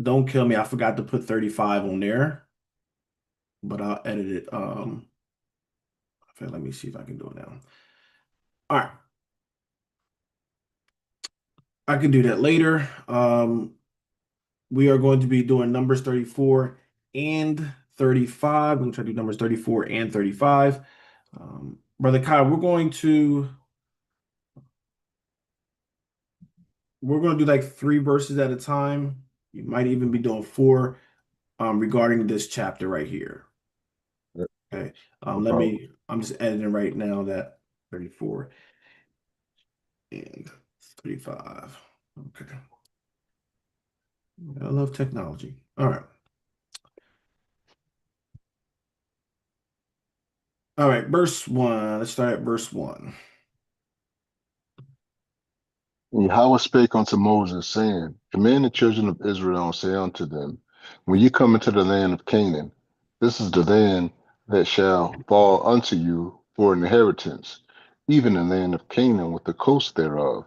Don't kill me. I forgot to put 35 on there, but I'll edit it. Okay, let me see if I can do it now. All right, I can do that later. We are going to be doing numbers 34 and 35. I'm going to try to do numbers 34 and 35. Brother Kyle, we're going to do like three verses at a time. You might even be doing four regarding this chapter right here. Yep, Okay. no problem. I'm just editing right now that 34 and 35. Okay. I love technology. All right. All right. Verse one. Let's start at verse one. And Yahweh spake unto Moses, saying, Command the children of Israel, and say unto them, When ye come into the land of Canaan, this is the land that shall fall unto you for an inheritance, even the land of Canaan with the coast thereof.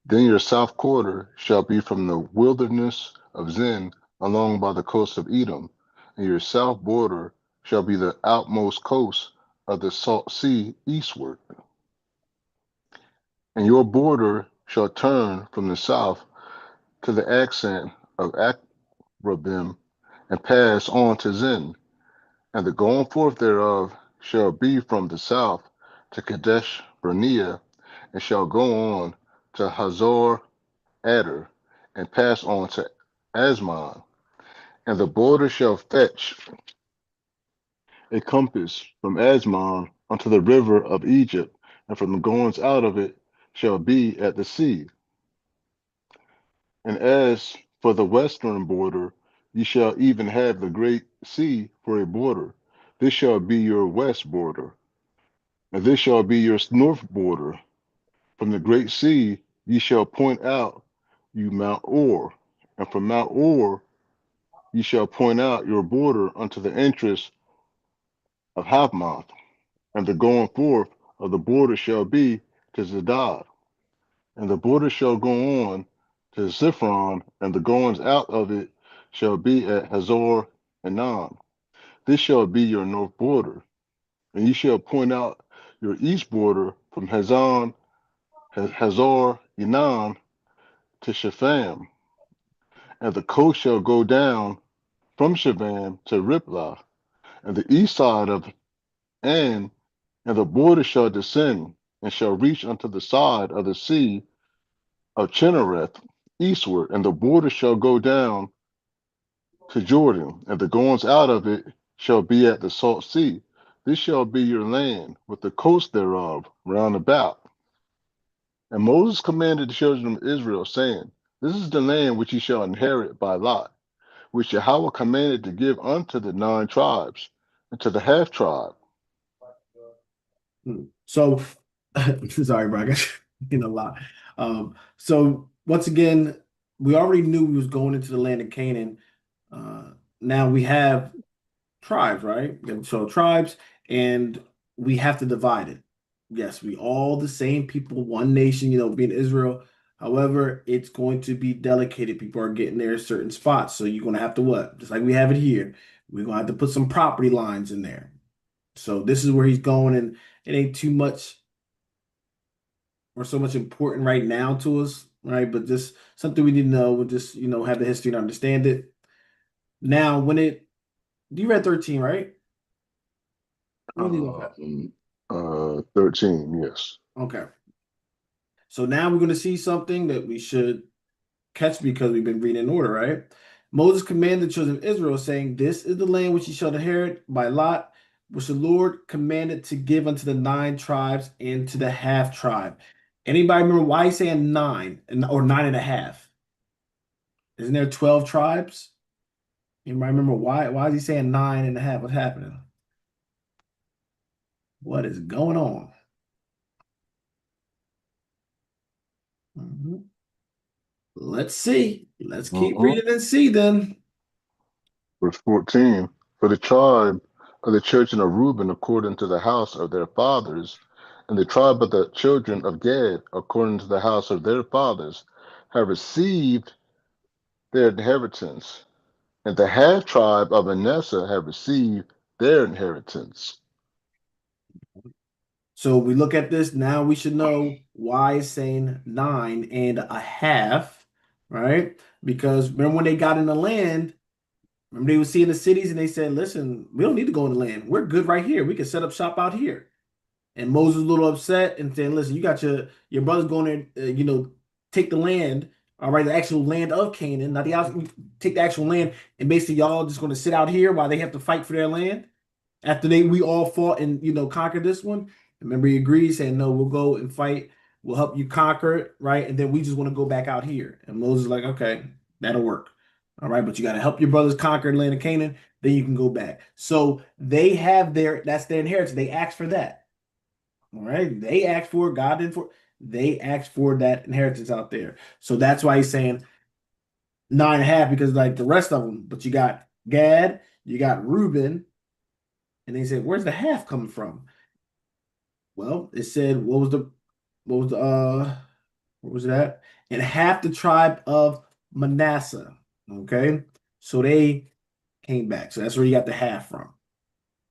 Then your south quarter shall be from the wilderness of Zin along by the coast of Edom, and your south border shall be the outmost coast of the salt sea eastward. And your border shall turn from the south to the accent of Akrabim, and pass on to Zin. And the going forth thereof shall be from the south to Kadesh Barnea, and shall go on to Hazor Adar, and pass on to Asmon. And the border shall fetch a compass from Asmon unto the river of Egypt, and from the goings out of it shall be at the sea. And as for the western border, ye shall even have the great sea for a border. This shall be your west border, and this shall be your north border. From the great sea ye shall point out you Mount Or, and from Mount Or ye shall point out your border unto the entrance of Hamath, and the going forth of the border shall be to Zedad, and the border shall go on to Ziphron, and the goings out of it shall be at Hazor Enan. This shall be your north border, and ye shall point out your east border from Hazor Enan to Shepham, and the coast shall go down from Shepham to Riblah, and the east side of An, and the border shall descend, and shall reach unto the side of the sea of Chinnereth eastward, and the border shall go down to Jordan, and the goings out of it shall be at the salt sea. This shall be your land, with the coast thereof round about. And Moses commanded the children of Israel, saying, This is the land which ye shall inherit by lot, which Yahweh commanded to give unto the 9 tribes, and to the half tribe. So, sorry, bro. I got you in a lot. So once again, we already knew we was going into the land of Canaan. Now we have tribes, right? So tribes, and we have to divide it. Yes, we all the same people, one nation, being Israel. However, it's going to be delegated. People are getting their certain spots. So you're going to have to what? Just like we have it here, we're going to have to put some property lines in there. So this is where he's going, and it ain't too much or so much important right now to us, right? But just something we need to know. We'll just, have the history and understand it. Now, you read 13, right? We'll leave off at. 13, yes. Okay. So now we're going to see something that we should catch because we've been reading in order, right? Moses commanded the children of Israel, saying, This is the land which ye shall inherit by lot, which the Lord commanded to give unto the 9 tribes and to the half tribe. Anybody remember why he's saying nine or nine and a half? Isn't there 12 tribes? Anybody remember why? Why is he saying nine and a half? What's happening? What is going on? Mhm. Let's see. Let's keep Mhm. reading and see then. Verse 14, For the tribe of the children of Reuben according to the house of their fathers, and the tribe of the children of Gad according to the house of their fathers, have received their inheritance, and the half tribe of Manasseh have received their inheritance. So we look at this now, we should know why it's saying 9.5, right? Because remember when they got in the land, remember they were seeing the cities and they said, listen, we don't need to go in the land. We're good right here. We can set up shop out here. And Moses was a little upset and saying, listen, you got your brothers going there, take the land, all right, the actual land of Canaan, not the out, take the actual land, and basically y'all just going to sit out here while they have to fight for their land after we all fought and conquered this one. Remember, he agreed, saying, no, we'll go and fight, we'll help you conquer it, right? And then we just want to go back out here. And Moses is like, okay, that'll work. All right, but you got to help your brothers conquer the land of Canaan, then you can go back. So they have that's their inheritance. They asked for that. All right. They asked for it, God didn't for they asked for that inheritance out there. So that's why he's saying 9.5, because like the rest of them, but you got Gad, you got Reuben, and they said, where's the half coming from? Well, it said what was the what was that? And half the tribe of Manasseh. Okay. So they came back. So that's where you got the half from.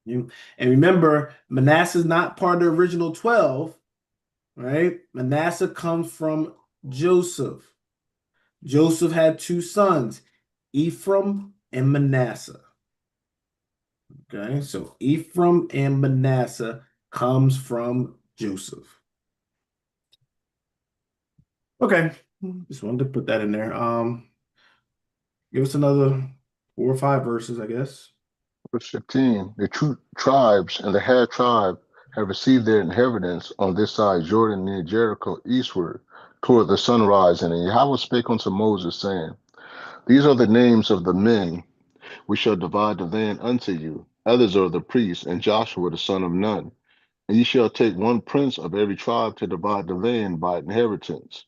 And remember, Manasseh is not part of the original 12, right? Manasseh comes from Joseph. Joseph had two sons, Ephraim and Manasseh. Okay, so Ephraim and Manasseh comes from Joseph. Okay, just wanted to put that in there. Give us another 4 or 5 verses, I guess. Verse 15, the two tribes and the half tribe have received their inheritance on this side Jordan near Jericho eastward toward the sunrise. And Yahweh spake unto Moses, saying, These are the names of the men which shall divide the land unto you. Others are the priests, and Joshua the son of Nun. And ye shall take one prince of every tribe to divide the land by inheritance.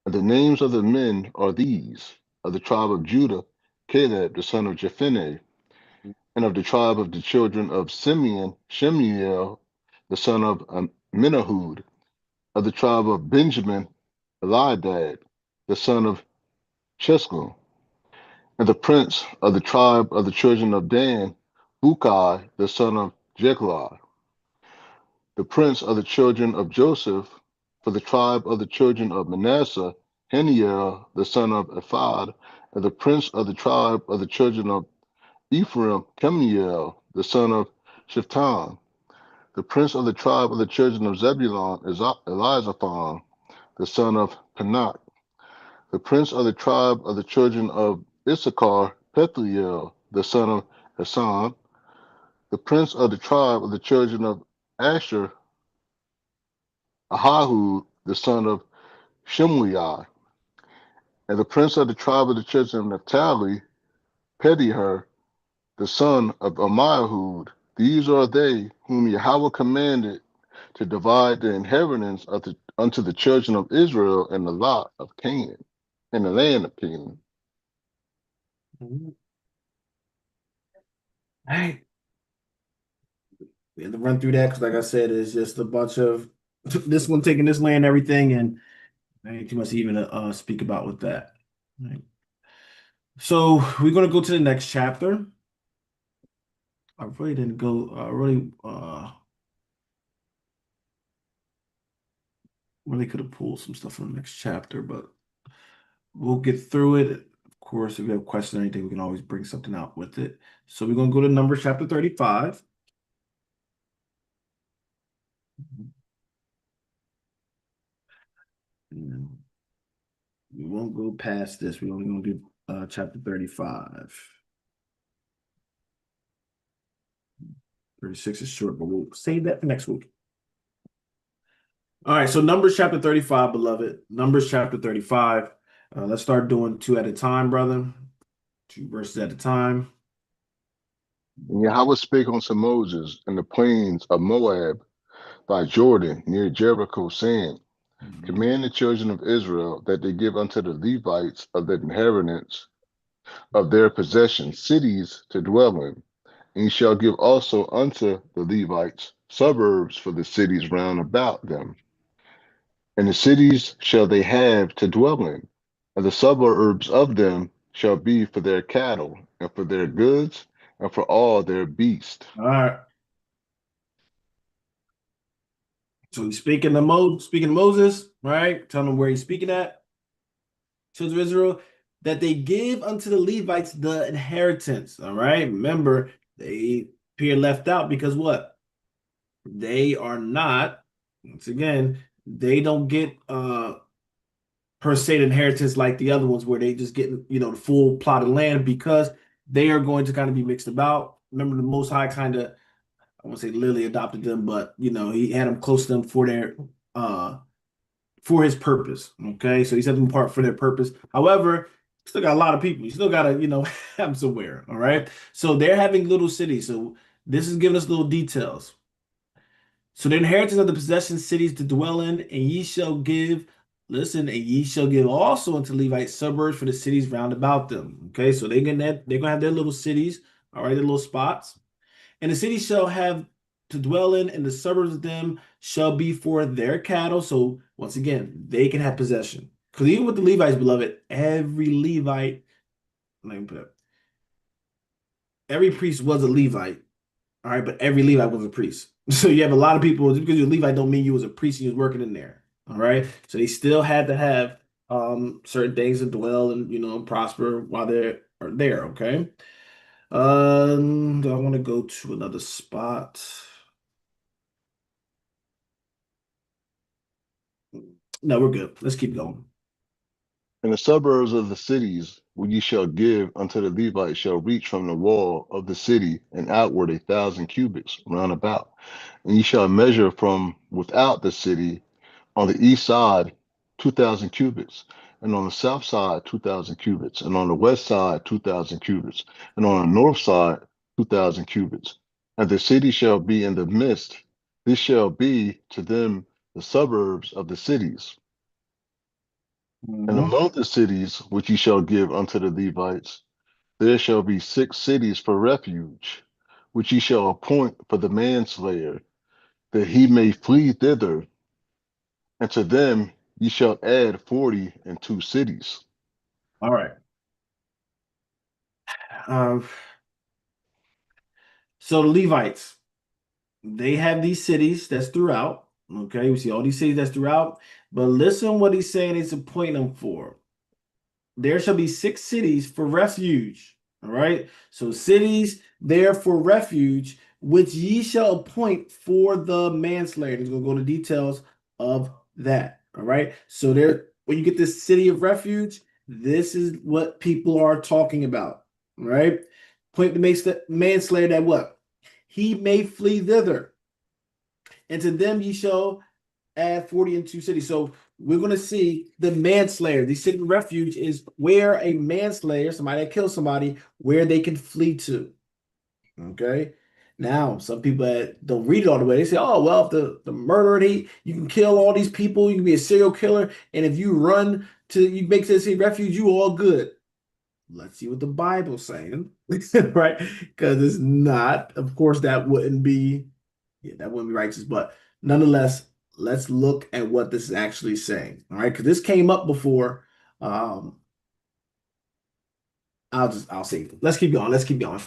And the names of the men are these: of the tribe of Judah, Caleb the son of Jephunneh; and of the tribe of the children of Simeon, Shemuel the son of Menahud; of the tribe of Benjamin, Eliadad the son of Cheskel; and the prince of the tribe of the children of Dan, Bukai the son of Jeglah; the prince of the children of Joseph, for the tribe of the children of Manasseh, Haniel the son of Ephod; and the prince of the tribe of the children of Ephraim, Kemuel the son of Shiptan; the prince of the tribe of the children of Zebulun is Elizaphan the son of Panak; the prince of the tribe of the children of Issachar, Pethuel the son of Hassan; the prince of the tribe of the children of Asher, Ahihud the son of Shemuel; and the prince of the tribe of the children of Naphtali, Pedihur the son of Ammihud. These are they whom Yahweh commanded to divide the inheritance unto the children of Israel in the lot of Canaan, in the land of Canaan. All right. We had to run through that because, like I said, it's just a bunch of this one taking this land, everything, and there ain't too much to even speak about with that. All right. So we're gonna go to the next chapter. I really didn't go. Really could have pulled some stuff from the next chapter, but we'll get through it. Of course, if you have questions or anything, we can always bring something out with it. So we're gonna go to Numbers chapter 35. And we won't go past this. We're only gonna do chapter 35. 36 is short, but we'll save that for next week. All right, so Numbers chapter 35, beloved. Numbers chapter 35. Let's start doing two at a time, brother. 2 verses at a time. And Yahweh spake unto Moses in the plains of Moab by Jordan near Jericho, saying, Mhm. Command the children of Israel that they give unto the Levites of the inheritance of their possession cities to dwell in. And ye shall give also unto the Levites suburbs for the cities round about them. And the cities shall they have to dwell in. And the suburbs of them shall be for their cattle, and for their goods, and for all their beasts. All right. So he's speaking to Moses, right? Telling him where he's speaking at, children of Israel, that they give unto the Levites the inheritance. All right. Remember, they appear left out because what? They are not, once again, they don't get per se the inheritance like the other ones where they just get the full plot of land because they are going to kind of be mixed about. Remember, the Most High kind of, I won't say literally adopted them, but he had them close to them uh for his purpose. Okay, so he set them apart for their purpose. However, still got a lot of people. You still gotta have them somewhere. All right, so they're having little cities. So this is giving us little details. So the inheritance of the possession cities to dwell in, and ye shall give, listen, and ye shall give also unto Levite suburbs for the cities round about them. Okay, so they're gonna have their little cities, all right, their little spots. And the city shall have to dwell in, and the suburbs of them shall be for their cattle. So once again, they can have possession. Because even with the Levites, beloved, every Levite, let me put it, every priest was a Levite. All right, but every Levite was a priest. So you have a lot of people, just because you're a Levite don't mean you was a priest and you was working in there. All right. So they still had to have certain things to dwell and prosper while they are there. Okay. Do I want to go to another spot? No, we're good. Let's keep going. And the suburbs of the cities which ye shall give unto the Levites shall reach from the wall of the city and outward 1,000 cubits round about. And ye shall measure from without the city on the east side 2,000 cubits, and on the south side 2,000 cubits, and on the west side 2,000 cubits, and on the north side 2,000 cubits. And the city shall be in the midst. This shall be to them the suburbs of the cities. And Mhm. among the cities which ye shall give unto the Levites, there shall be 6 cities for refuge, which ye shall appoint for the manslayer, that he may flee thither. And to them ye shall add 40 and 2 cities. All right. Um, so the Levites, they have these cities that's throughout. Okay, we see all these cities that's throughout. But listen what he's saying he's appointing them for. There shall be 6 cities for refuge. All right. So cities there for refuge, which ye shall appoint for the manslayer. He's gonna go into details of that. All right. So there, when you get this city of refuge, this is what people are talking about. All right. Point the manslayer that what? He may flee thither. And to them ye shall add 40 and 2 cities. So we're going to see the manslayer. The city of refuge is where a manslayer, somebody that kills somebody, where they can flee to. Okay. Now, some people that don't read it all the way, they say, oh, well, if the murderer, you can kill all these people, you can be a serial killer, and if you run you make this a refuge, you all good. Let's see what the Bible's saying, right? Because it's not, of course, that wouldn't be righteous. But nonetheless, let's look at what this is actually saying. All right, because this came up before. Um, I'll see. Let's keep going. Let's keep going.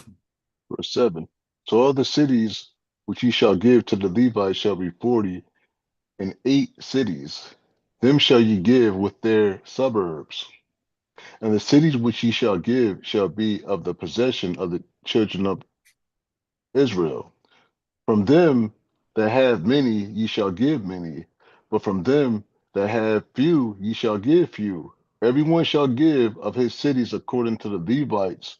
Verse 7. So all the cities which ye shall give to the Levites shall be 40 and 8 cities. Them shall ye give with their suburbs. And the cities which ye shall give shall be of the possession of the children of Israel. From them that have many ye shall give many, but from them that have few ye shall give few. Everyone shall give of his cities according to the Levites,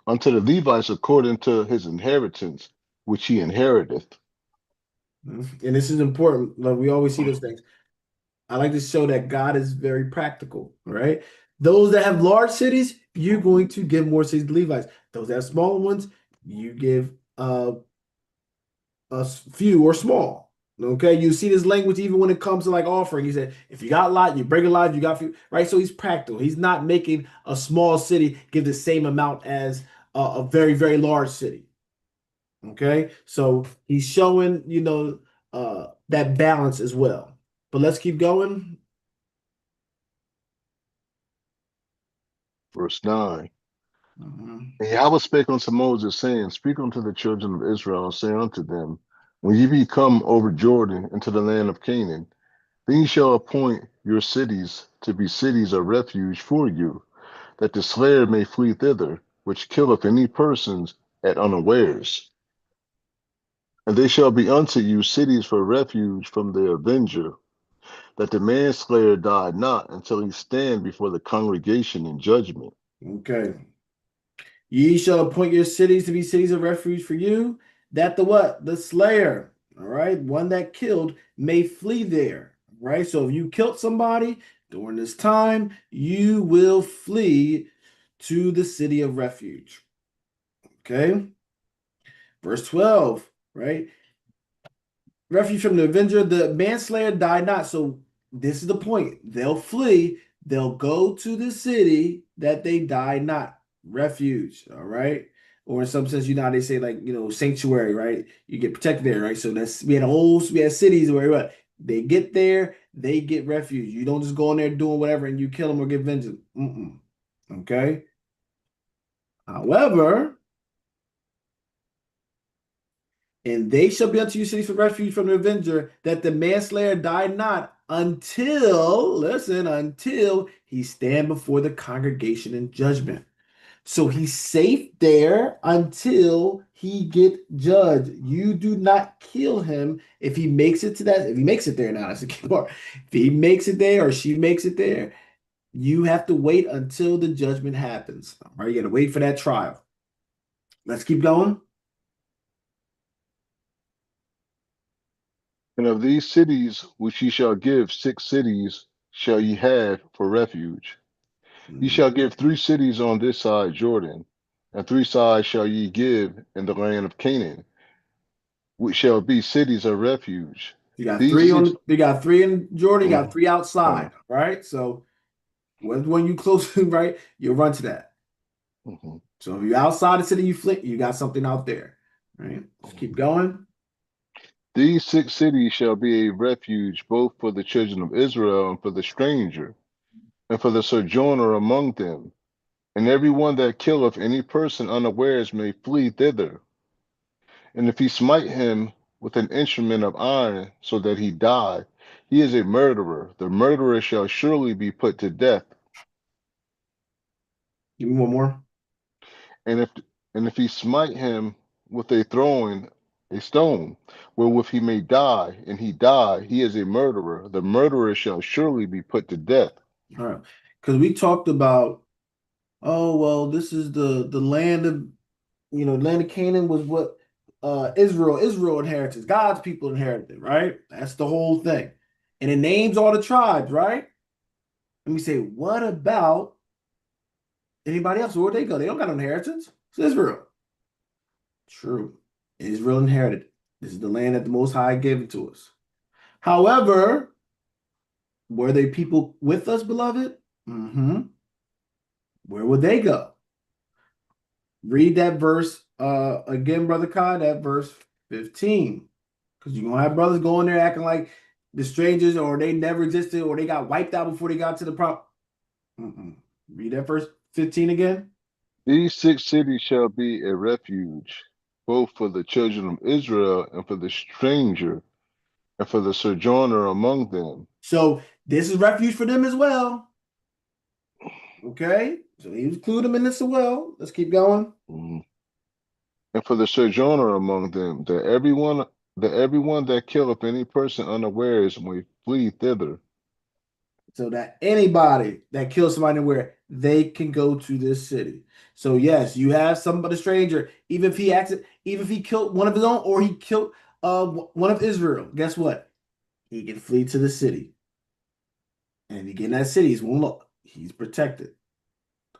unto the Levites according to his inheritance, which he inheriteth. And this is important. Like we always see those things. I like to show that God is very practical. Right? Those that have large cities, you're going to give more cities to Levites. Those that have smaller ones, you give a few or small. Okay, you see this language even when it comes to like offering. He said, if you got a lot, you bring a lot. If you got few, right? So he's practical. He's not making a small city give the same amount as a very very large city. Okay, so he's showing that balance as well. But let's keep going. Verse 9. Mhm. And Yahweh spake unto Moses, saying, Speak unto the children of Israel, and say unto them, When ye be come over Jordan into the land of Canaan, then ye shall appoint your cities to be cities of refuge for you, that the slayer may flee thither, which killeth any persons at unawares. And they shall be unto you cities for refuge from the avenger, that the manslayer die not until he stand before the congregation in judgment. Okay. Ye shall appoint your cities to be cities of refuge for you, that the what? The slayer, all right, one that killed may flee there, right? So if you killed somebody during this time, you will flee to the city of refuge. Okay. Verse 12, right? Refuge from the avenger, the manslayer died not. So this is the point. They'll flee, they'll go to the city that they die not. Refuge, all right? Or in some sense, they say like, sanctuary, right? You get protected there, right? So we had cities where what they get there, they get refuge. You don't just go in there doing whatever and you kill them or get vengeance. Mm-mm. Okay. However, and they shall be unto you cities for refuge from the avenger, that the manslayer die not until he stand before the congregation in judgment. So he's safe there until he get judged. You do not kill him if he makes it to that. If he makes it there now, that's the key part. If he makes it there or she makes it there, you have to wait until the judgment happens. All right, you got to wait for that trial. Let's keep going. And of these cities which ye shall give, 6 cities shall ye have for refuge. Ye Mhm. shall give 3 cities on this side Jordan, and 3 sides shall ye give in the land of Canaan, which shall be cities of refuge. These six. You got three in Jordan, you got Mhm, three outside, mhm, right? So when you close, right, you'll run to that. mhm, So if you're outside the city, you flee, you got something out there, right? Just keep mhm. going. These 6 cities shall be a refuge both for the children of Israel and for the stranger, and for the sojourner among them. And every one that killeth any person unawares may flee thither. And if he smite him with an instrument of iron so that he die, he is a murderer. The murderer shall surely be put to death. Give me one more. And if he smite him with a stone, wherewith he may die, and he die, he is a murderer. The murderer shall surely be put to death. All right. Because we talked about, oh, well, this is the land of, land of Canaan was what Israel inherited, God's people inherited, right? That's the whole thing. And it names all the tribes, right? Let me say, what about anybody else? Where'd they go? They don't got no inheritance. It's Israel. True. Israel inherited. This is the land that the Most High gave it to us. However, were they people with us, beloved? Mm-hmm. Where would they go? Read that verse again, Brother Kai, that verse 15. Because you're gonna have brothers going there acting like the strangers or they never existed or they got wiped out before they got to the prop. Mm-mm. Read that verse 15 again. These 6 cities shall be a refuge, both for the children of Israel and for the stranger and for the sojourner among them. So this is refuge for them as well. Okay. So he include them in this as well. Let's keep going. Mhm. And for the sojourner among them, that everyone that killeth any person unawares may flee thither. So that anybody that kills somebody where they can go to this city. So yes, you have somebody stranger, even if he killed one of his own or he killed one of Israel, guess what? He can flee to the city. And if you get in that city, he's won't look. He's protected.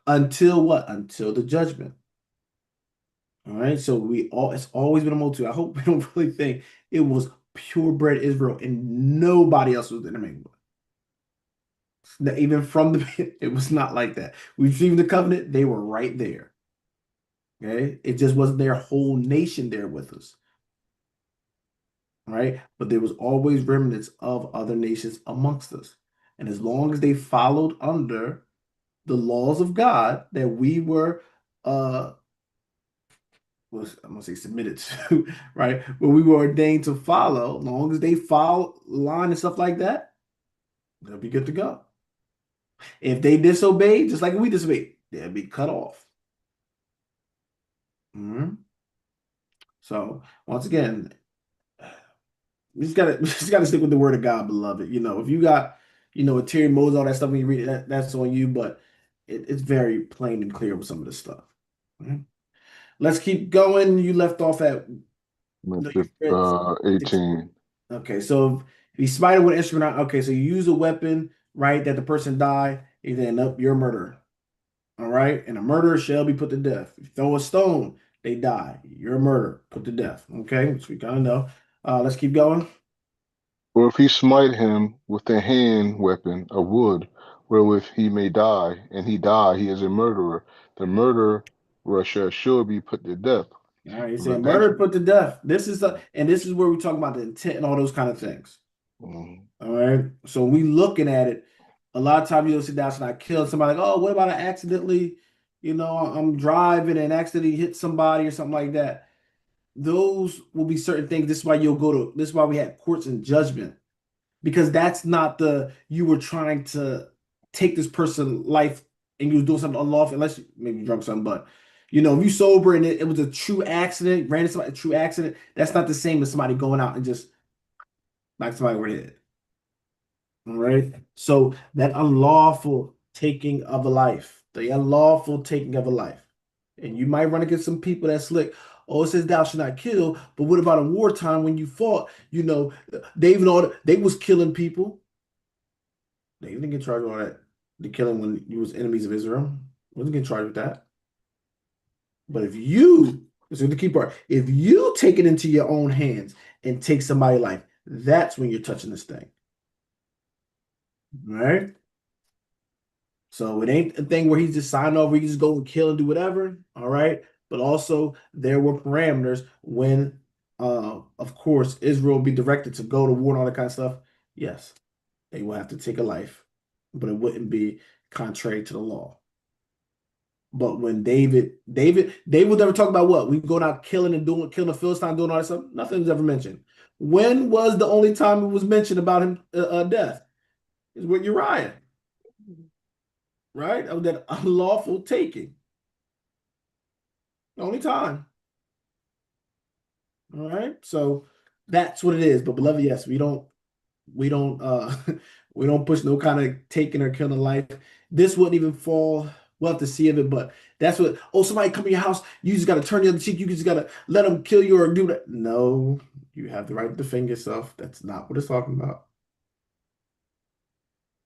Until what? Until the judgment. All right. So it's always been a multitude. I hope we don't really think it was purebred Israel and nobody else was intermingled. Even from the it was not like that. We received the covenant, they were right there. Okay. It just wasn't their whole nation there with us. Right. But there was always remnants of other nations amongst us. And as long as they followed under the laws of God that we were was I'm gonna say submitted to, right? Where we were ordained to follow, as long as they follow line and stuff like that, they'll be good to go. If they disobey, just like we disobey, they'll be cut off. Mhm. So once again, we just gotta stick with the word of God, beloved. If you got, a Terry Moses, all that stuff when you read it, that's on you, but it's very plain and clear with some of this stuff. Mhm. Let's keep going. You left off at no, you read 18. okay, so if you smite it with an instrument, okay, so you use a weapon, right, that the person die, you then up you're a murderer. All right, and a murderer shall be put to death. If you throw a stone, they die. You're a murderer, put to death. Okay, which we kind of know. Let's keep going. Or if he smite him with a hand weapon of wood, wherewith he may die, and he die, he is a murderer. The murderer shall sure be put to death. All right, he's saying Revenge. murder put to death. This is where we talk about the intent and all those kind of things. Mhm. All right. So we looking at it, a lot of times you'll sit down and I killed somebody. Like, oh, what about I accidentally, I'm driving and accidentally hit somebody or something like that. Those will be certain things. This is why we had courts and judgment. Because that's not you were trying to take this person's life and you was doing something unlawful, unless you maybe drunk something, but if you sober and it was a true accident, ran into somebody, a true accident, that's not the same as somebody going out and just knock somebody over the head. All right. So that unlawful taking of a life, the unlawful taking of a life. And you might run against some people that slick. Oh, it says thou shalt not kill. But what about in wartime when you fought? They was killing people. They didn't get charged with all that. The killing when you was enemies of Israel. Wasn't get charged with that. But this is the key part. If you take it into your own hands and take somebody's life, that's when you're touching this thing. All right. So it ain't a thing where he's just sign over, he just go and kill and do whatever. All right. But also there were parameters when of course Israel will be directed to go to war and all that kind of stuff. Yes, they will have to take a life, but it wouldn't be contrary to the law. But when David would never talk about what we go out killing and doing, killing the Philistine, doing all that stuff. Nothing's ever mentioned. When was the only time it was mentioned about him death? Is with Uriah, right? Of that unlawful taking. The only time. All right. So that's what it is. But beloved, yes, we don't we don't push no kind of taking or killing life. This wouldn't even fall. We'll have to see of it, but that's what. Oh, somebody come to your house. You just got to turn the other cheek. You just got to let them kill you or do that. No, you have the right to defend yourself. That's not what it's talking about.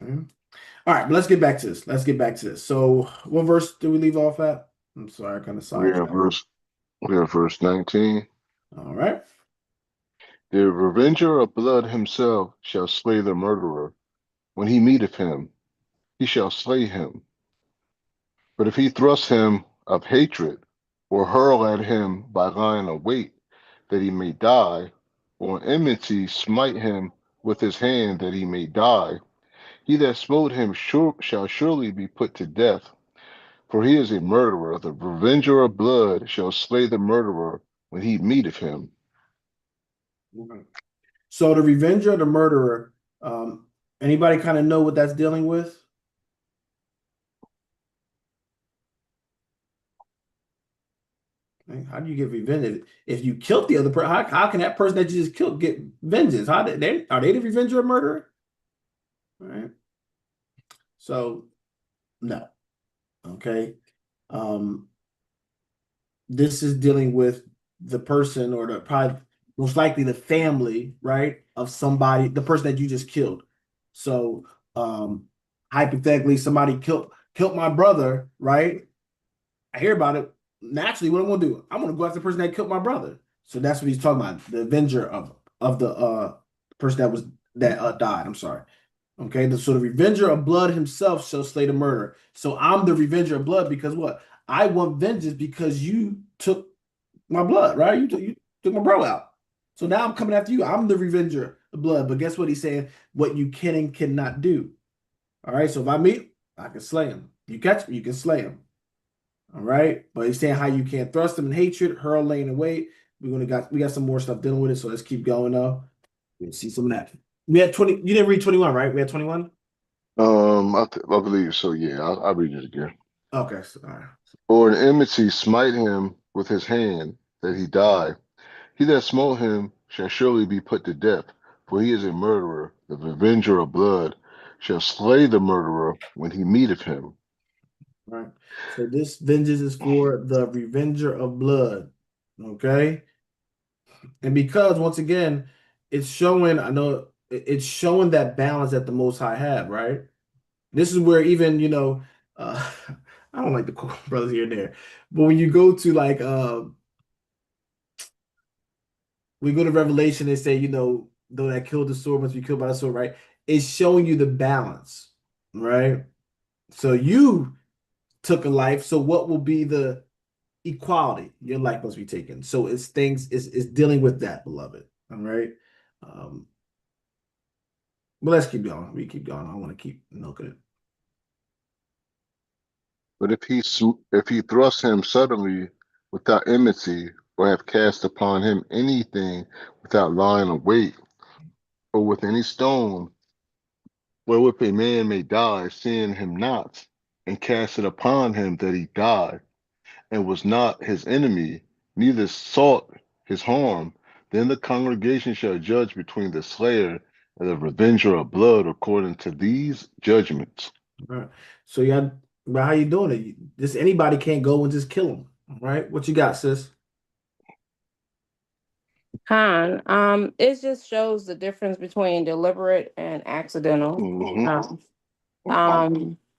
Mhm. All right, but let's get back to this. Let's get back to this. So, what verse do we leave off at? I'm sorry, I kind of We have sidetracked. verse, we have verse 19. All right. The revenger of blood himself shall slay the murderer. When he meeteth him, he shall slay him. But if he thrust him of hatred, or hurl at him by lying await, that he may die, or in enmity smite him with his hand that he may die, he that smote him shall surely be put to death, for he is a murderer. The revenger of blood shall slay the murderer when he meeteth him. Okay. So the revenger of the murderer. Um, Anybody kind of know what that's dealing with? Like, how do you get revenge if you killed the other person? How can that person that you just killed get vengeance? How did they are they the revenger of murderer? All right. So no. Okay. Um, this is dealing with the person or the probably most likely the family, right, of somebody, the person that you just killed. So hypothetically, somebody killed my brother, right? I hear about it. Naturally, what I'm gonna do? I'm gonna go after the person that killed my brother. So that's what he's talking about. The avenger of the person that died. I'm sorry. Okay, so the revenger of blood himself shall slay the murderer. So I'm the revenger of blood because what? I want vengeance because you took my blood, right? You took my bro out. So now I'm coming after you. I'm the revenger of blood. But guess what he's saying? What you can and cannot do. All right. So if I meet, I can slay him. You catch him, you can slay him. All right. But he's saying how you can't thrust him in hatred, hurl, laying in wait. We got some more stuff dealing with it. So let's keep going though. We'll see some of that. We had 20. You didn't read 21, right? We had 21. I believe so. Yeah, I'll read it again. Okay. So, all right. Or in enmity smite him with his hand, that he die. He that smote him shall surely be put to death, for he is a murderer. The revenger of blood shall slay the murderer when he meeteth him. All right. So this vengeance is for the revenger of blood. Okay. And because once again, it's showing, I know it's showing that balance that the Most High have, right? This is where even, I don't like the quote brothers here and there, but when you go to like we go to Revelation, they say, though that killed the sword must be killed by the sword, right? It's showing you the balance, right? So you took a life, so what will be the equality? Your life must be taken. So it's dealing with that, beloved. All right. Um, but let's keep going. We keep going. I want to keep milking it. But if he thrust him suddenly without enmity, or have cast upon him anything without lying in wait, or with any stone, wherewith a man may die, seeing him not, and cast it upon him that he die, and was not his enemy, neither sought his harm, then the congregation shall judge between the slayer and the revenger of blood according to these judgments. All right. So yeah, but how you doing it? Just anybody can't go and just kill them. All right. What you got, sis? Con, it just shows the difference between deliberate and accidental. Hmm.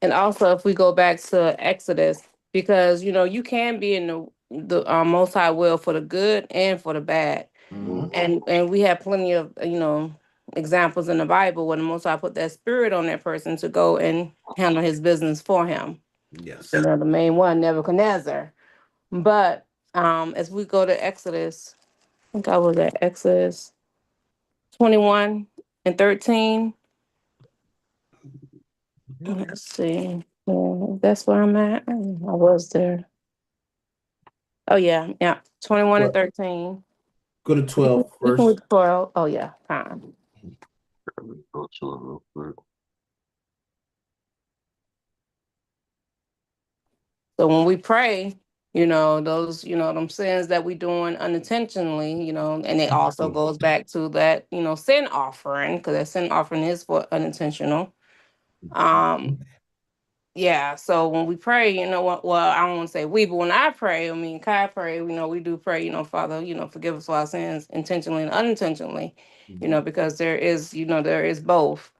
And also if we go back to Exodus, because you can be in the Most High will for the good and for the bad, Hmm. and we have plenty of examples in the Bible where the Most High put that spirit on that person to go and handle his business for him. Yes. The main one, Nebuchadnezzar. But as we go to Exodus, I think I was at Exodus 21 and 13. Let's see. That's where I'm at. I was there. Oh yeah, yeah. 21 and What? 13. Go to You 12 can, you can first. read 12. Oh yeah, fine. Go to it real quick. So when we pray, those, them sins that we doing unintentionally, and it also goes back to that, sin offering, because that sin offering is for unintentional. Um, Yeah, so when we pray, you know what? Well, I don't want to say we, but when I pray, I mean, Kai pray, we do pray, Father, forgive us for our sins intentionally and unintentionally, Mhm. because there is both.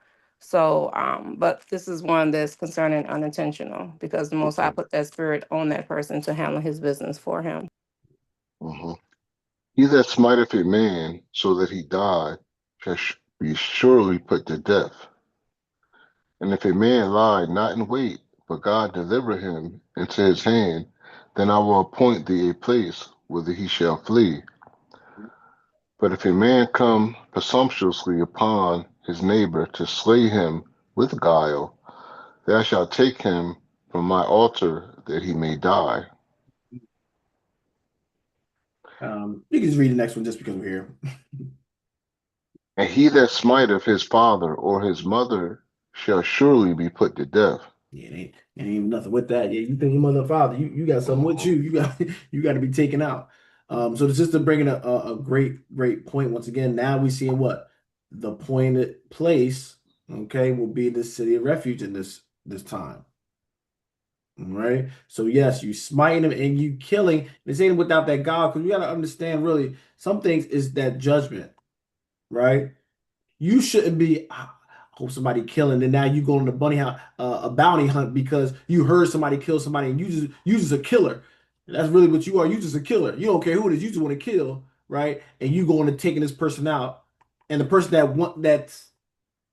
So, but this is one that's concerning unintentional because the Most High Okay. put that spirit on that person to handle his business for him. Hmm. He that smiteth a man so that he die shall be surely put to death. And if a man lie not in wait, but God deliver him into his hand, then I will appoint thee a place whither he shall flee. But if a man come presumptuously upon his neighbor to slay him with guile, thou shalt take him from my altar that he may die. You can just read the next one just because we're here. And he that smiteth his father or his mother shall surely be put to death. Yeah, it ain't even nothing with that. Yeah, you think your mother and father, you got something with Mhm. you. You got to be taken out. So the sister bringing a great point once again. Now we seeing what the appointed place, okay, will be the city of refuge in this time. All right. So yes, you smiting them and you killing. This ain't without that God, because we got to understand really some things is that judgment, right? You shouldn't be. I hope somebody killing, and now you go on a a bounty hunt because you heard somebody kill somebody, and you just a killer. That's really what you are. You just a killer. You don't care who it is. You just want to kill, right? And you going and taking this person out, and the person that want that's.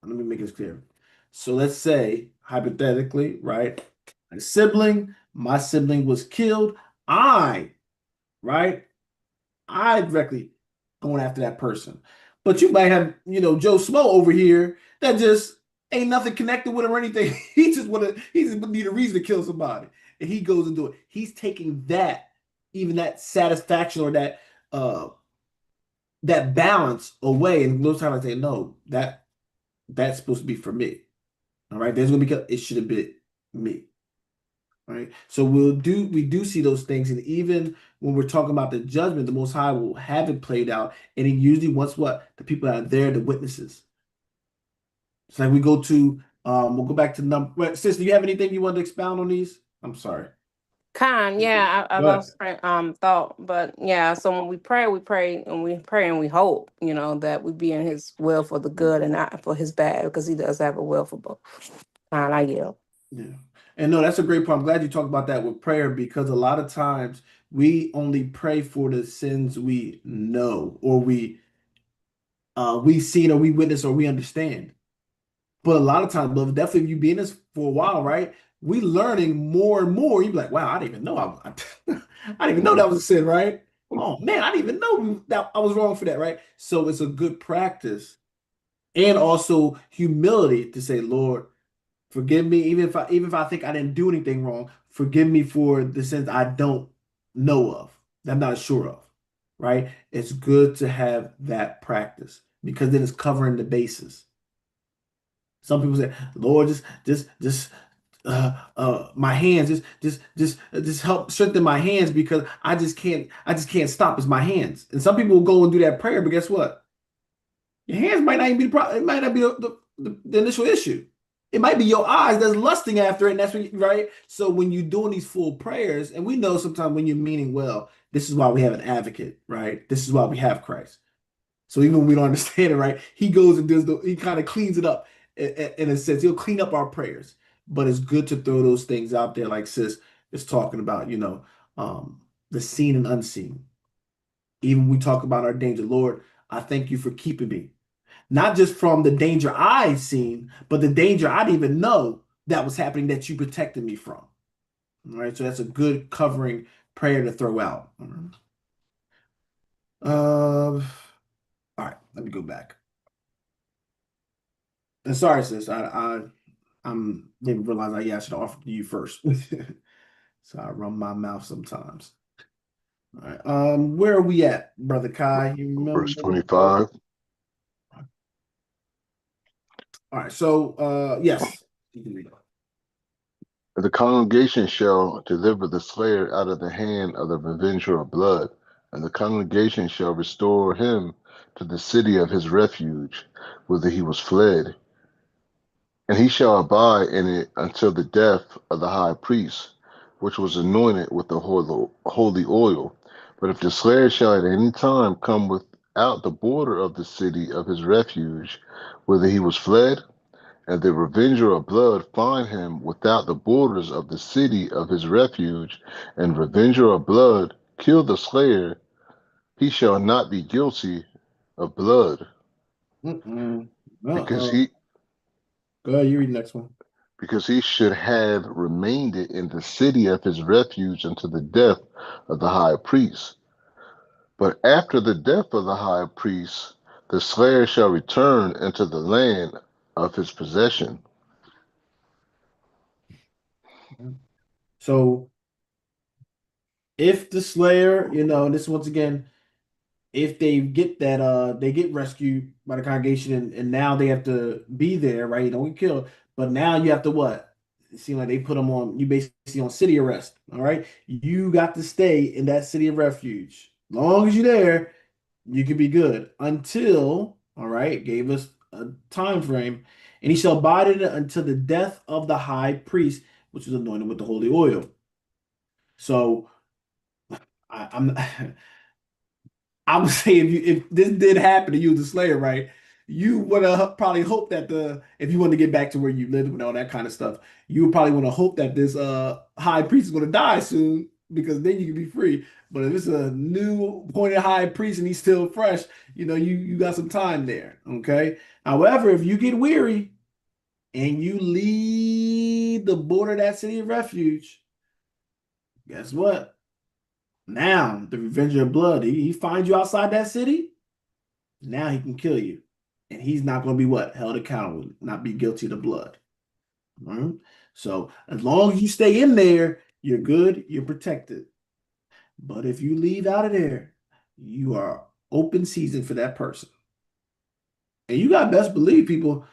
Let me make this clear. So let's say hypothetically, right? A sibling, my sibling was killed. I, right? I directly going after that person. But you might have, Joe Smo over here that just Ain't nothing connected with him or anything. He just need a reason to kill somebody. And he goes and do it. He's taking that, even that satisfaction or uh that balance away. And those times I say, no, that's supposed to be for me. All right. There's gonna be it should have been me. Right. So we do see those things, and even when we're talking about the judgment, the Most High will have it played out, and he usually wants what? The people that are there, the witnesses. It's like we go to we'll go back to number. Wait, sis, do you have anything you want to expound on these? I'm sorry. Yeah, I Go ahead. lost thought, but yeah. So when we pray and we hope, that we be in His will for the good and not for His bad, because He does have a will for both. I yield. Yeah. And no, that's a great point. I'm glad you talked about that with prayer because a lot of times we only pray for the sins we know or we seen or we witness or we understand. But a lot of times, but definitely if you be in this for a while, right? We learning more and more. You be like, wow, I didn't even know I didn't even know Mhm. that was a sin, right? Oh man, I didn't even know that I was wrong for that, right? So it's a good practice and also humility to say, Lord, forgive me, even if I think I didn't do anything wrong, forgive me for the sins I don't know of, that I'm not sure of, right? It's good to have that practice because then it's covering the bases. Some people say, Lord, just my hands, just help strengthen my hands because I just can't stop. It's my hands. And some people will go and do that prayer, but guess what? Your hands might not even be the problem. It might not be the initial issue. It might be your eyes that's lusting after it, and that's what right. So when you're doing these full prayers, and we know sometimes when you're meaning well, this is why we have an advocate, right? This is why we have Christ. So even when we don't understand it, right, he goes and he kind of cleans it up in a sense. He'll clean up our prayers. But it's good to throw those things out there, like sis is talking about, um, the seen and unseen. Even when we talk about our danger, Lord, I thank you for keeping me. Not just from the danger I seen, but the danger I didn't even know that was happening that you protected me from. All right, so that's a good covering prayer to throw out. All right, let me go back. And sorry, sis. I'm didn't realize yeah, I should have offered to you first. So I run my mouth sometimes. All right. Where are we at, Brother Kai? You Verse remember? 25. All right. So yes. You can read it. And the congregation shall deliver the slayer out of the hand of the revenger of blood, and the congregation shall restore him to the city of his refuge, whither he was fled. And he shall abide in it until the death of the high priest, which was anointed with the holy oil. But if the slayer shall at any time come without the border of the city of his refuge, whither he was fled, and the revenger of blood find him without the borders of the city of his refuge, and revenger of blood kill the slayer, he shall not be guilty of blood, Mm-mm. because Uh-oh. he Go ahead. You read the next one. because he should have remained in the city of his refuge until the death of the high priest. But after the death of the high priest, the slayer shall return into the land of his possession. So if the Slayer, this once again, if they get that they get rescued by the congregation and now they have to be there, right? You don't get killed, but now you have to what? It seems like they put them on you basically on city arrest. All right. You got to stay in that city of refuge. Long as you're there, you can be good until, all right, gave us a time frame, and he shall abide in it until the death of the high priest, which was anointed with the holy oil. So I'm I would say if this did happen to you, the Slayer, right? You would have probably hoped that if you want to get back to where you lived and all that kind of stuff, you would probably want to hope that this high priest is going to die soon because then you can be free. But if it's a new appointed high priest and he's still fresh, you got some time there. Okay. However, if you get weary and you leave the border of that city of refuge, guess what? Now the Revenger of Blood, he finds you outside that city. Now he can kill you. and he's not going to be what? Held accountable, not be guilty of the blood. All right? So as long as you stay in there, you're good, you're protected. But if you leave out of there, you are open season for that person. And you got best believe people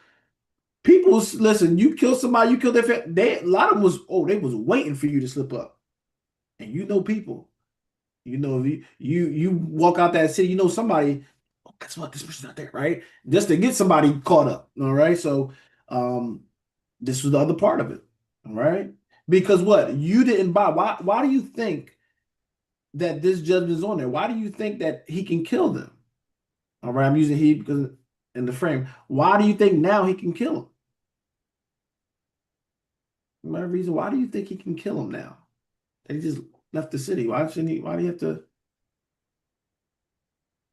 listen, you kill somebody, you kill their family. They a lot of them was they was waiting for you to slip up. And you know people. You know, if you walk out that city, you know somebody, oh, guess what? This person's not there, right? Just to get somebody caught up. All right. So this was the other part of it. All right. Because what? You didn't buy. Why do you think that this judgment is on there? Why do you think that he can kill them? All right, I'm using he because in the frame. Why do you think now he can kill him? My reason. Why do you think he can kill him now? He just left the city. Why shouldn't he? Why do you have to?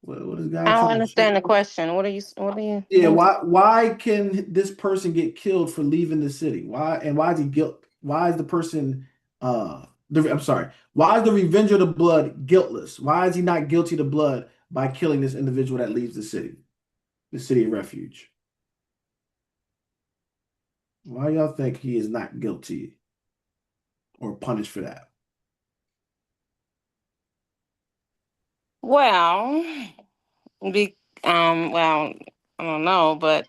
What is I God don't trying to show? understand the question. What are you? What are you? Yeah, why can this person get killed for leaving the city? Why and why is he guilt? Why is the person I'm sorry. Why is the revenger of the blood guiltless? Why is he not guilty of the blood by killing this individual that leaves the city of refuge? Why y'all think he is not guilty or punished for that? Well, be well, I don't know, but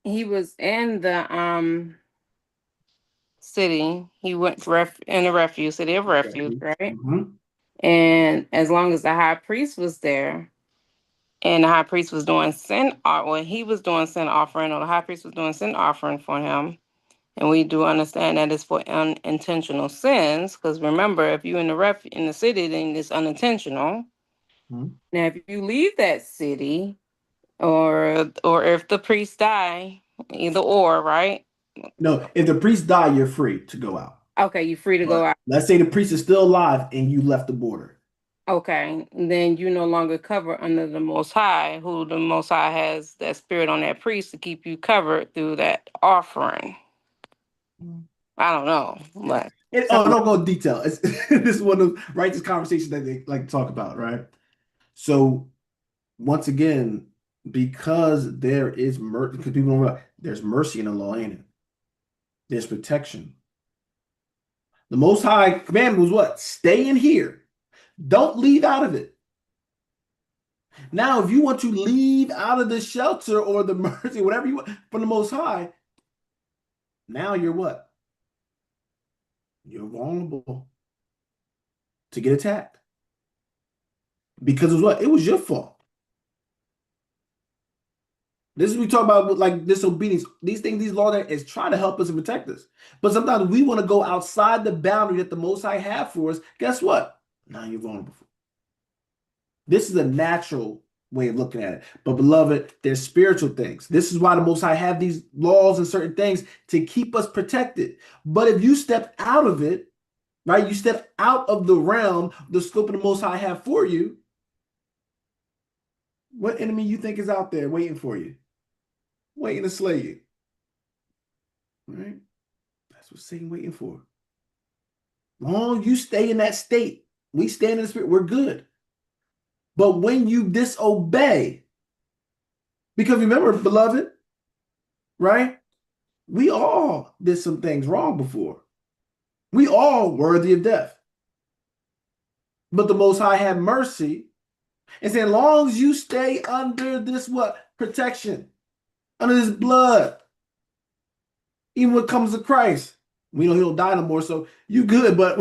he was in the city. He went to in the refuge, city of refuge, right? Mhm. And as long as the high priest was there, and the high priest was doing well, he was doing sin offering, or the high priest was doing sin offering for him. And we do understand that it's for unintentional sins, because remember, if you're in in the city, then it's unintentional. Mhm. Now, if you leave that city, or if the priest die, either or, right? No, if the priest die, you're free to go out. Okay, you're free to go But out. let's say the priest is still alive and you left the border. Okay, then you no longer cover under the Most High, who the Most High has that spirit on that priest to keep you covered through that offering. I don't know, Yeah. but Oh, some. don't go in detail. This is one of those righteous conversations that they like to talk about, right? So once again, because there is mercy, because people don't realize there's mercy in the law, ain't it? There's protection. The Most High command was what? Stay in here. Don't leave out of it. Now, if you want to leave out of the shelter or the mercy, whatever you want from the Most High, now you're what? You're vulnerable to get attacked. Because it was what? It was your fault. This is what we talk about like disobedience. These things, these laws is trying to help us and protect us. But sometimes we want to go outside the boundary that the Most High have for us. Guess what? Now you're vulnerable. This is a natural way of looking at it. But beloved, there's spiritual things. This is why the Most High have these laws and certain things to keep us protected. But if you step out of it, right? You step out of the realm, the scope of the Most High have for you. What enemy you think is out there waiting for you, waiting to slay you? Right? That's what Satan waiting for. Long you stay in that state, we stand in the spirit, we're good. But when you disobey, because remember, beloved, right? We all did some things wrong before. We all worthy of death. But the Most High had mercy and said, as long as you stay under this what? Protection, under this blood, even when it comes to Christ, we know he'll die no more, so you good. But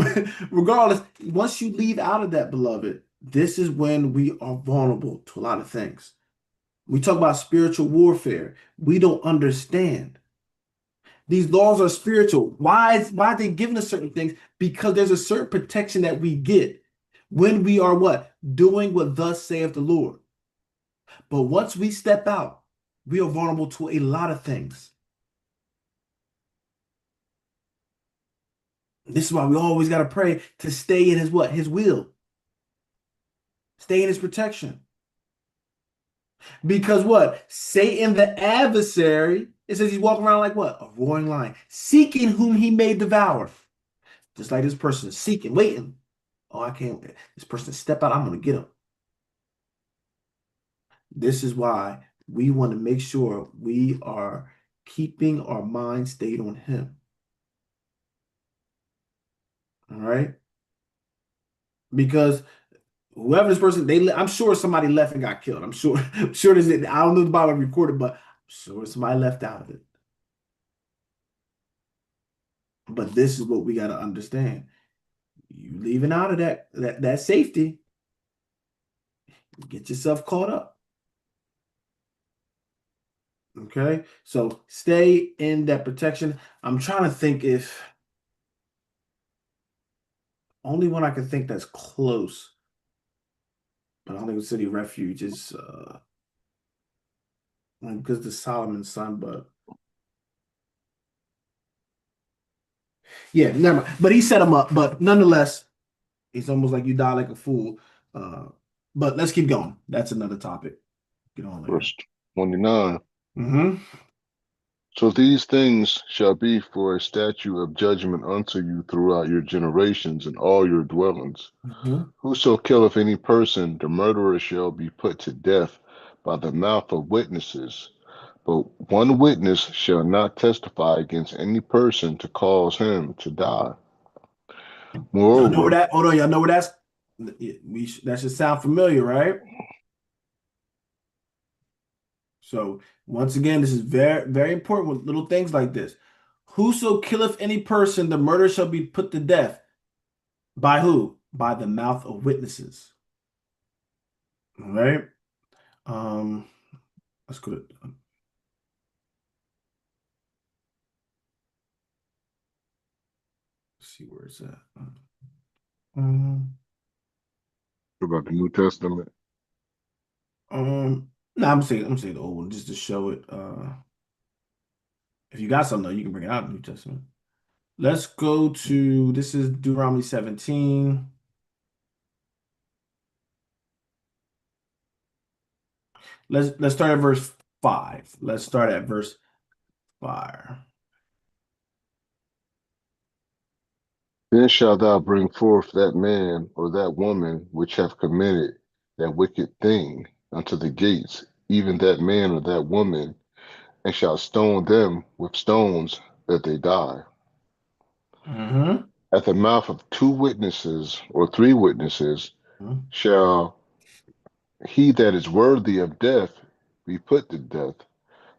regardless, once you leave out of that, beloved, this is when we are vulnerable to a lot of things. We talk about spiritual warfare. We don't understand. These laws are spiritual. Why are they giving us certain things? Because there's a certain protection that we get when we are what? Doing what thus saith the Lord. But once we step out, we are vulnerable to a lot of things. This is why we always got to pray to stay in his what? His will. Stay in his protection. Because what? Satan, the adversary, it says he's walking around like what? A roaring lion, seeking whom he may devour. Just like this person is seeking, waiting. Oh, I can't. This person step out, I'm going to get him. This is why we want to make sure we are keeping our mind stayed on him. All right? Because whoever this person, I'm sure somebody left and got killed. I'm sure, I'm sure there's, I don't know the Bible recorded, but I'm sure somebody left out of it. But this is what we got to understand. You leaving out of that safety, get yourself caught up. Okay, so stay in that protection. I'm trying to think if only one I can think that's close, but I don't think the city refuge is because the Solomon's son, but yeah, never mind. But he set him up, but nonetheless, it's almost like you die like a fool. Uh, but let's keep going. That's another topic. Get on later. Verse 29. Mm-hmm. So these things shall be for a statute of judgment unto you throughout your generations and all your dwellings. Mm-hmm. Whoso killeth any person, the murderer shall be put to death by the mouth of witnesses. But one witness shall not testify against any person to cause him to die. Y'all know where Moreover, that? Hold on, y'all know where that's. That should sound familiar, right? So once again, this is very, very important with little things like this. Whoso killeth any person, the murder shall be put to death. By who? By the mouth of witnesses. All right. Um, let's go to see where it's at. Um, about the New Testament, no, I'm saying the old one just to show it. If you got something though, you can bring it out in the New Testament. Let's go to this is Deuteronomy 17. Let's start at verse 5. Let's start at verse 5. then shalt thou bring forth that man or that woman which have committed that wicked thing unto the gates, even that man or that woman, and shalt stone them with stones that they die. Mm-hmm. At the mouth of two witnesses or three witnesses shall he that is worthy of death be put to death,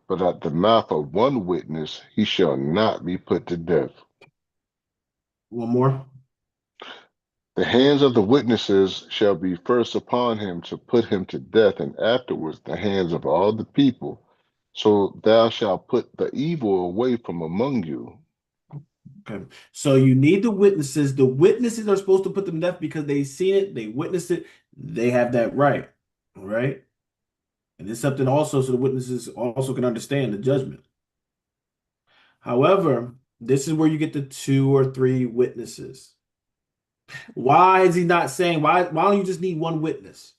but at the mouth of one witness he shall not be put to death. One more. The hands of the witnesses shall be first upon him to put him to death, and afterwards the hands of all the people. So thou shalt put the evil away from among you. Okay. So you need the witnesses. The witnesses are supposed to put them to death because they seen it, they witnessed it, they have that right. All right. And it's something also so the witnesses also can understand the judgment. However, this is where you get the two or three witnesses. Why is he not saying why don't you just need one witness?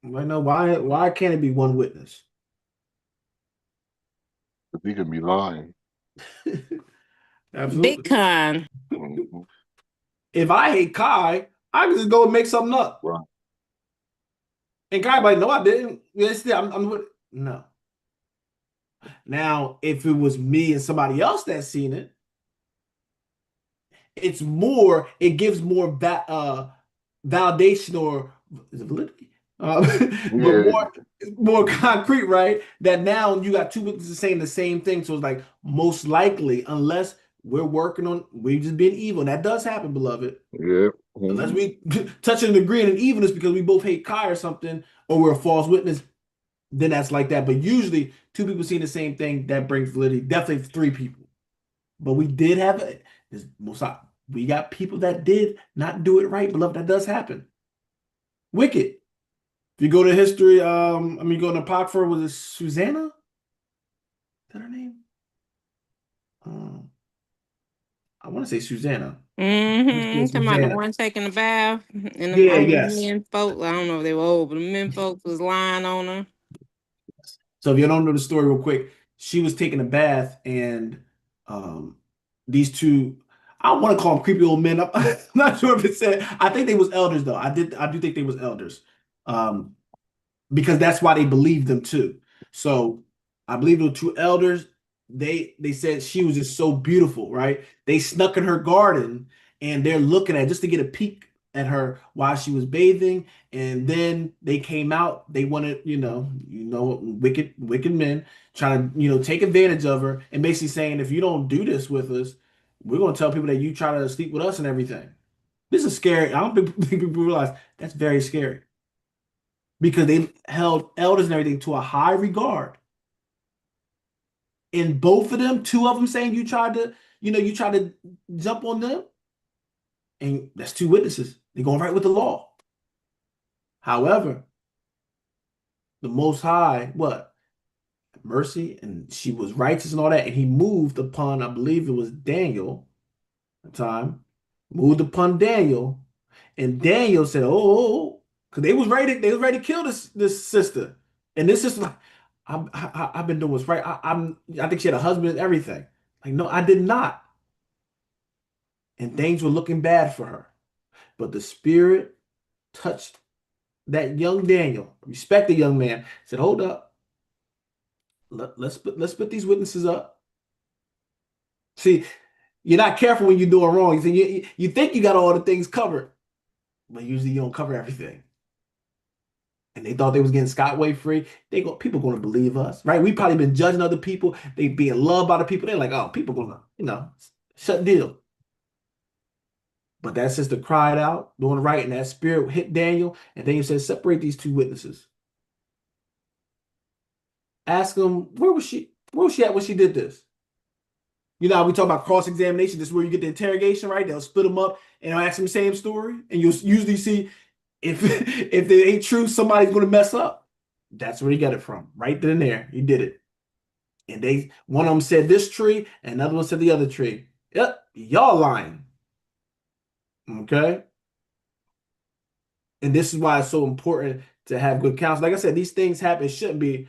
I know why can't it be one witness? If he can be lying. Absolutely. Big con. Mhm. If I hate Kai, I can just go and make something up. Right. And Kai like, no, I didn't. Yes, I'm with no. Now, if it was me and somebody else that seen it, it gives more validation or is it validity? But Yeah, more concrete, right? That now you got two witnesses saying the same thing. So it's like most likely, unless we're just being evil. And that does happen, beloved. yeah. Unless Mhm. we touch and agree in an evilness because we both hate Kai or something, or we're a false witness, then that's like that. But usually two people seeing the same thing, that brings validity. Definitely three people. But we did have it. We got people that did not do it right, beloved. That does happen. Wicked. If you go to history, go to Apocrypha, was it Susanna? Is that her name? Um, I want to say Susanna. Mm-hmm. It's Talking about the Susanna. one taking a bath and them Yeah, old yes. men folk. I don't know if they were old, but the men folks was lying on her. So if you don't know the story real quick, she was taking a bath and um these two, I don't want to call them creepy old men. I'm not sure if it said, I think they was elders though. I do think they was elders. Um because that's why they believed them too. So I believe the two elders, they said she was just so beautiful, right? They snuck in her garden and they're looking at just to get a peek at her while she was bathing. And then they came out. They wanted, wicked men trying to, take advantage of her and basically saying, if you don't do this with us, we're gonna tell people that you try to sleep with us and everything. This is scary. I don't think people realize that's very scary because they held elders and everything to a high regard. And both of them, two of them saying you tried to jump on them, and that's two witnesses. They're going right with the law. However, the Most High, what? Mercy, and she was righteous and all that, and he moved upon, I believe it was Daniel at the time, moved upon Daniel, and Daniel said, "Oh," because they was ready to kill this sister, and this sister like, I've been doing what's right. I think she had a husband and everything. Like, no, I did not. And things were looking bad for her. But the spirit touched that young Daniel, respect the young man, said, hold up, let's put these witnesses up. See, you're not careful when you're doing wrong. You think you got all the things covered, but usually you don't cover everything. And they thought they was getting scot-way free. People gonna believe us, right? We probably been judging other people. They being loved by the people. They're like, oh, people gonna, shut deal. But that sister cried out, doing right, and that spirit hit Daniel. And Daniel said, separate these two witnesses. Ask them, where was she? Where was she at when she did this? You know, how we talk about cross-examination. This is where you get the interrogation, right? They'll split them up and they'll ask them the same story. And you'll usually see if if it ain't true, somebody's gonna mess up. That's where he got it from. Right then and there. He did it. And one of them said this tree, and another one said the other tree. Yep, y'all lying. Okay. And this is why it's so important to have good counsel. Like I said, these things happen. It shouldn't be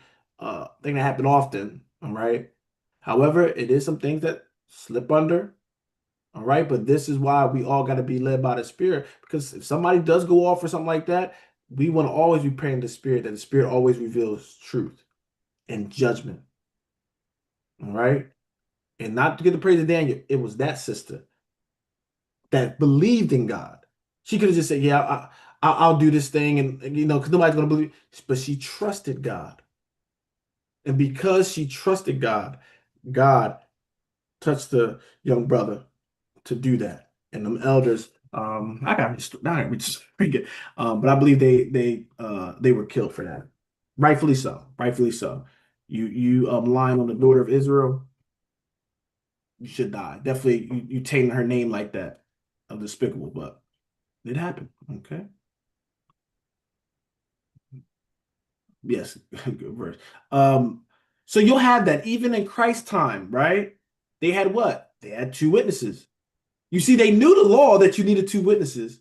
thing that happen often. All right. However, it is some things that slip under. All right. But this is why we all got to be led by the spirit. Because if somebody does go off or something like that, we want to always be praying to the spirit, that the spirit always reveals truth and judgment. All right. And not to get the praise of Daniel, it was that sister that believed in God. She could have just said, yeah, I'll do this thing. And, because nobody's going to believe. But she trusted God. And because she trusted God, God touched the young brother to do that. And them elders, we just forget. But I believe they were killed for that. Rightfully so. Rightfully so. You lying on the daughter of Israel, you should die. Definitely you tainting her name like that. Despicable, but it happened. Okay. Yes, good verse. So you'll have that even in Christ's time, right? They had what? They had two witnesses. You see, they knew the law that you needed two witnesses,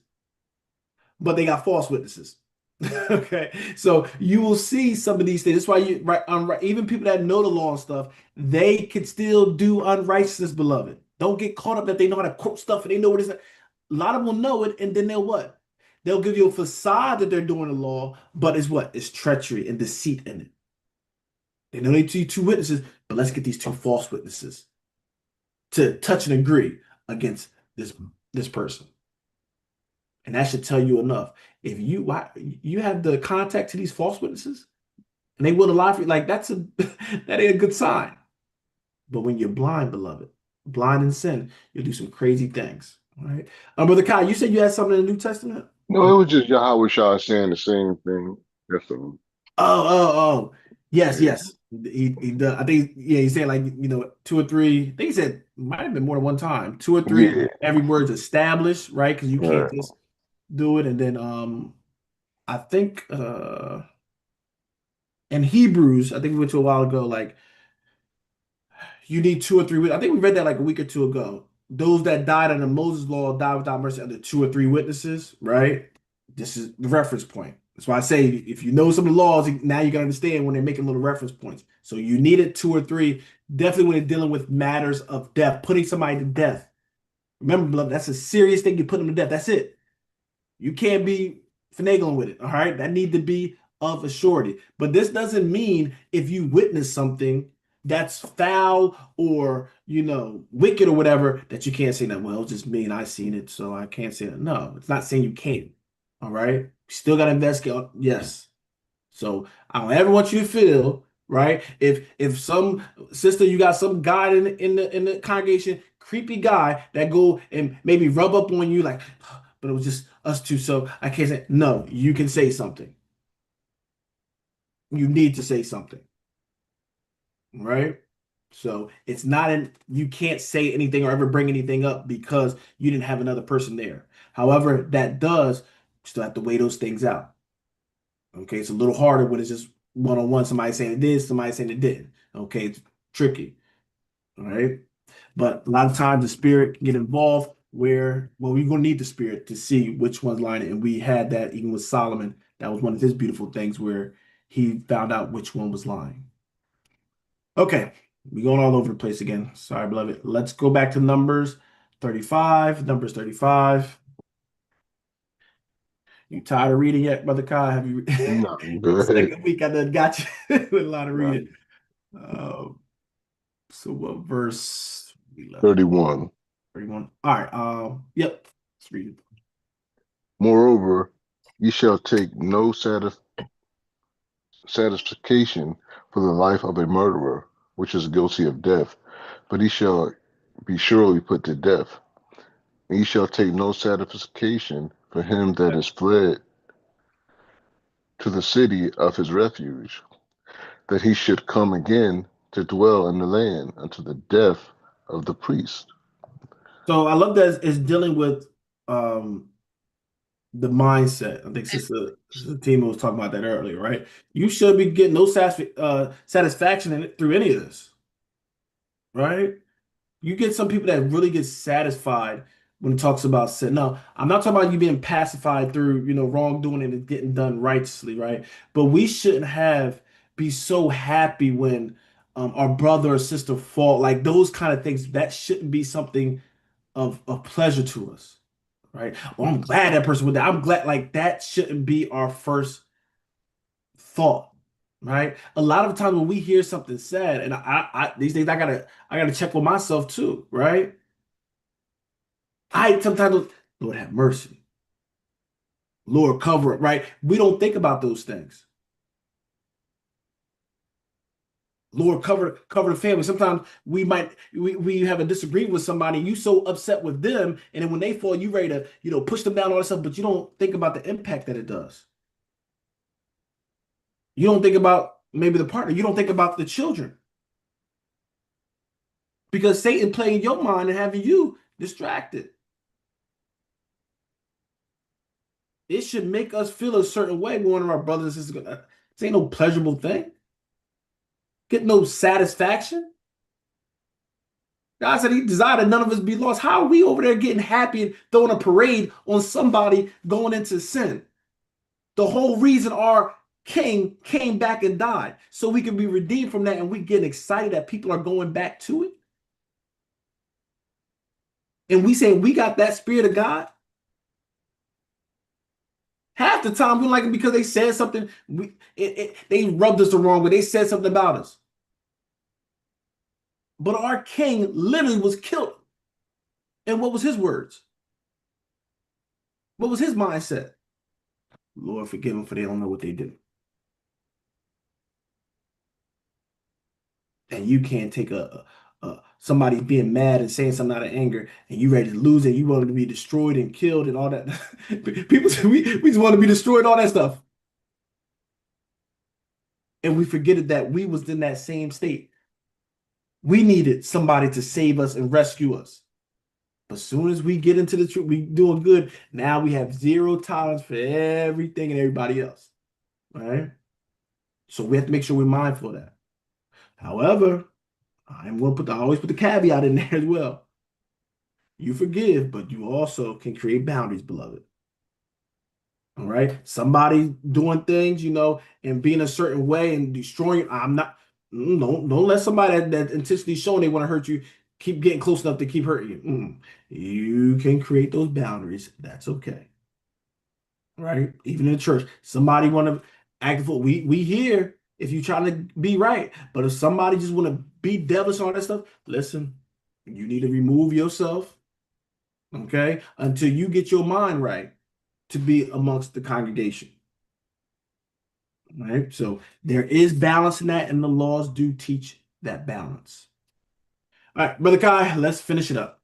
but they got false witnesses. Okay, so you will see some of these things. That's why even people that know the law and stuff, they can still do unrighteousness, beloved. Don't get caught up that they know how to quote stuff and they know what it is. A lot of them will know it, and then they'll what? They'll give you a facade that they're doing the law, but it's what? It's treachery and deceit in it. They know they see two witnesses, but let's get these two false witnesses to touch and agree against this person. And that should tell you enough. If you have the contact to these false witnesses and they will lie for you, like that ain't a good sign. But when you're blind, beloved, blind in sin, you'll do some crazy things. All right. Brother Kai, you said you had something in the New Testament? No, it was just Yahweh Shah saying the same thing. That's all. Oh. Yes, Yeah. yes. He does. I think, yeah, he's saying like, two or three. I think he said might have been more than one time. Two or three, Yeah. every word's established, right? Because you can't Right. just do it. And then I think in Hebrews, I think we went to a while ago, like you need two or three. I think we read that like a week or two ago. Those that died under Moses' law died without mercy under two or three witnesses, right? This is the reference point. That's why I say if you know some of the laws, now you can understand when they're making little reference points. So you needed two or three, definitely when they're dealing with matters of death, putting somebody to death. Remember, beloved, that's a serious thing. You put them to death. That's it. You can't be finagling with it. All right. That need to be of a surety. But this doesn't mean if you witness something that's foul or wicked or whatever that you can't say that. Well, it's just me and I seen it, so I can't say that. No, it's not saying you can't. All right, still got to investigate. Yes. So I don't ever want you to feel right. If some sister, you got some guy in the congregation, creepy guy that go and maybe rub up on you like, but it was just us two, so I can't say no. You can say something. You need to say something, right? So it's not you can't say anything or ever bring anything up because you didn't have another person there. However, that does still have to weigh those things out. Okay, it's a little harder when it's just one-on-one, somebody saying it did, somebody saying it didn't. Okay, it's tricky. All right. But a lot of times the spirit can get involved where, well, we're gonna need the spirit to see which one's lying. And we had that even with Solomon. That was one of his beautiful things where he found out which one was lying. Okay, we're going all over the place again. Sorry, beloved. Let's go back to Numbers 35. Numbers 35. You tired of reading yet, Brother Kai? Have you No, go ahead. second week I done got you with a lot of Right. reading. So what verse we left? 31. 31. All right. Yep. Let's read it. Moreover, ye shall take no satisfaction for the life of a murderer, which is guilty of death, but he shall be surely put to death. And ye shall take no satisfaction for him that is fled to the city of his refuge, that he should come again to dwell in the land unto the death of the priest. So I love that it's dealing with um the mindset. I think Sister Tima was talking about that earlier, right? You should be getting no satisfaction in it through any of this, right? You get some people that really get satisfied when it talks about sin. No, I'm not talking about you being pacified through, wrongdoing and it getting done righteously, right? But we shouldn't be so happy when our brother or sister fall. Like those kind of things, that shouldn't be something of pleasure to us, right? Well, I'm glad that person would die. I'm glad like that shouldn't be our first thought, right? A lot of times when we hear something sad, and I these days I gotta check with myself too, right? I sometimes, Lord have mercy, Lord cover it, right? We don't think about those things. Lord cover the family. Sometimes we have a disagreement with somebody, and you so upset with them, and then when they fall, you ready to push them down all that stuff, but you don't think about the impact that it does. You don't think about maybe the partner. You don't think about the children because Satan playing your mind and having you distracted. It should make us feel a certain way when one of our brothers and sisters. This ain't no pleasurable thing. Get no satisfaction. God said he desired that none of us be lost. How are we over there getting happy and throwing a parade on somebody going into sin? The whole reason our king came back and died, so we can be redeemed from that, and we getting excited that people are going back to it. And we say we got that spirit of God. Half the time we don't like it because they said something. They rubbed us the wrong way. They said something about us. But our king literally was killed. And what was his words? What was his mindset? Lord, forgive them for they don't know what they do. And you can't take somebody being mad and saying something out of anger, and you ready to lose it. You want to be destroyed and killed and all that. People say we just want to be destroyed, all that stuff. And we forget that we was in that same state. We needed somebody to save us and rescue us. But as soon as we get into the truth, we doing good. Now we have zero tolerance for everything and everybody else. Right? So we have to make sure we're mindful of that. However, I always put the caveat in there as well. You forgive, but you also can create boundaries, beloved. All right. Somebody doing things, and being a certain way and destroying. I'm not. Don't let somebody that intentionally showing they want to hurt you keep getting close enough to keep hurting you. You can create those boundaries. That's okay. Right. Even in church, somebody want to acting fool. We here if you trying to be right, but if somebody just want to be devilish and all that stuff, listen, you need to remove yourself, okay, until you get your mind right to be amongst the congregation. Right? So there is balance in that, and the laws do teach that balance. All right, Brother Kai, let's finish it up.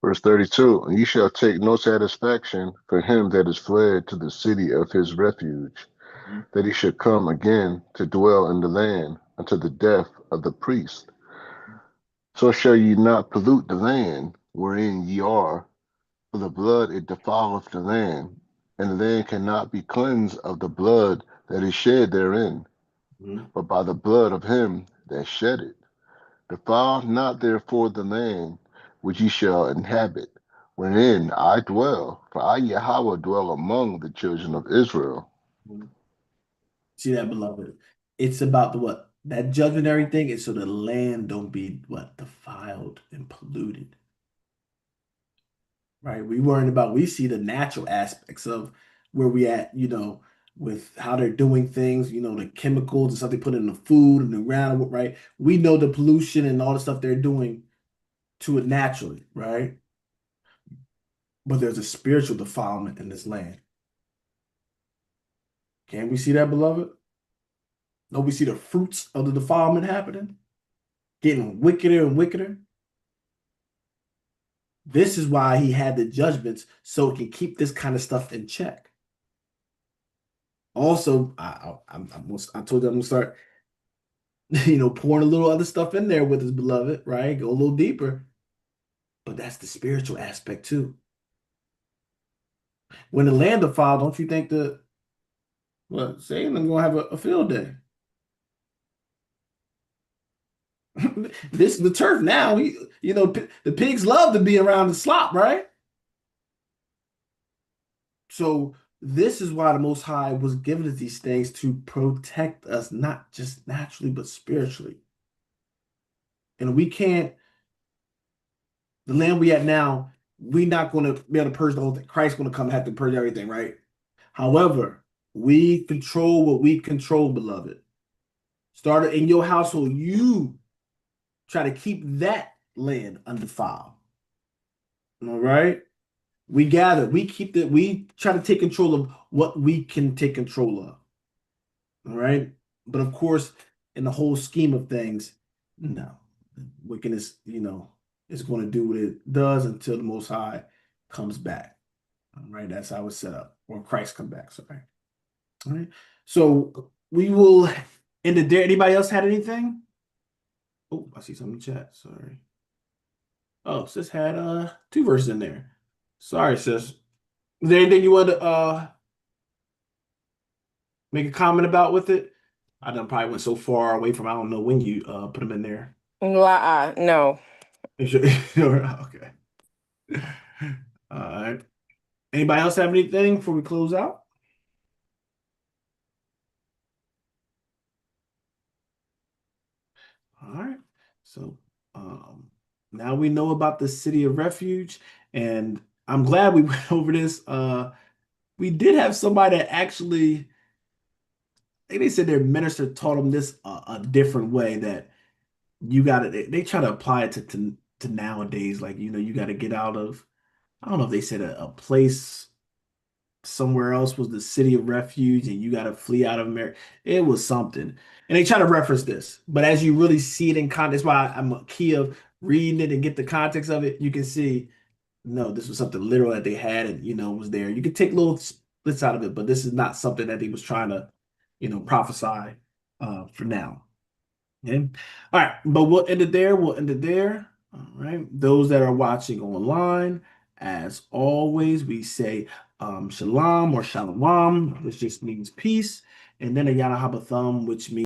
Verse 32, and ye shall take no satisfaction for him that is fled to the city of his refuge, that he should come again to dwell in the land unto the death of the priest. So shall ye not pollute the land wherein ye are, for the blood it defileth the land, and the land cannot be cleansed of the blood that is shed therein, Mhm. but by the blood of him that shed it. Defile not therefore the land which ye shall inhabit, wherein I dwell, for I Yahweh dwell among the children of Israel. Mhm. See that, beloved? It's about the what? That judgment, everything is so the land don't be what? Defiled and polluted. Right? We see the natural aspects of where we at, with how they're doing things, the chemicals and stuff they put in the food and the ground, right? We know the pollution and all the stuff they're doing to it naturally, right? But there's a spiritual defilement in this land. Can we see that, beloved? Don't we see the fruits of the defilement happening? Getting wickeder and wickeder. This is why he had the judgments so it can keep this kind of stuff in check. Also, I told you I'm gonna start, pouring a little other stuff in there with his beloved, right? Go a little deeper. But that's the spiritual aspect too. When the land defiled, don't you think that Satan gonna have a field day? This is the turf now. The pigs love to be around the slop, right? So this is why the Most High was giving us these things to protect us, not just naturally, but spiritually. And we can't, the land we at now, we not going to be able to purge the whole thing. Christ's going to come and have to purge everything, right? However, we control what we control, beloved. Started in your household, you try to keep that land undefiled. All right? We try to take control of what we can take control of. All right. But of course, in the whole scheme of things, no. Wickedness, is going to do what it does until the Most High comes back. All right. That's how it's set up. Or Christ come back. Sorry. All right. So we will end it there. Anybody else had anything? Oh, I see something in the chat. Sorry. Oh, sis had two verses in there. Sorry, sis. Is there anything you want to make a comment about with it? I done probably went so far away from I don't know when you put them in there. No. You sure? Okay. All right. Anybody else have anything before we close out? All right. So now we know about the city of refuge, and I'm glad we went over this. We did have somebody that actually, I think they said their minister taught them this a different way that you got to, they try to apply it to nowadays. Like, you got to get out of, I don't know if they said a place somewhere else was the city of refuge and you got to flee out of America. It was something. And they try to reference this, but as you really see it in context, why I'm a key of reading it and get the context of it, you can see, no, this was something literal that they had and, was there. You could take little splits out of it, but this is not something that he was trying to, prophesy for now. Okay. All right. But we'll end it there. We'll end it there. All right. Those that are watching online, as always, we say shalom or shalom, which just means peace. And then a yana haba thumb, which means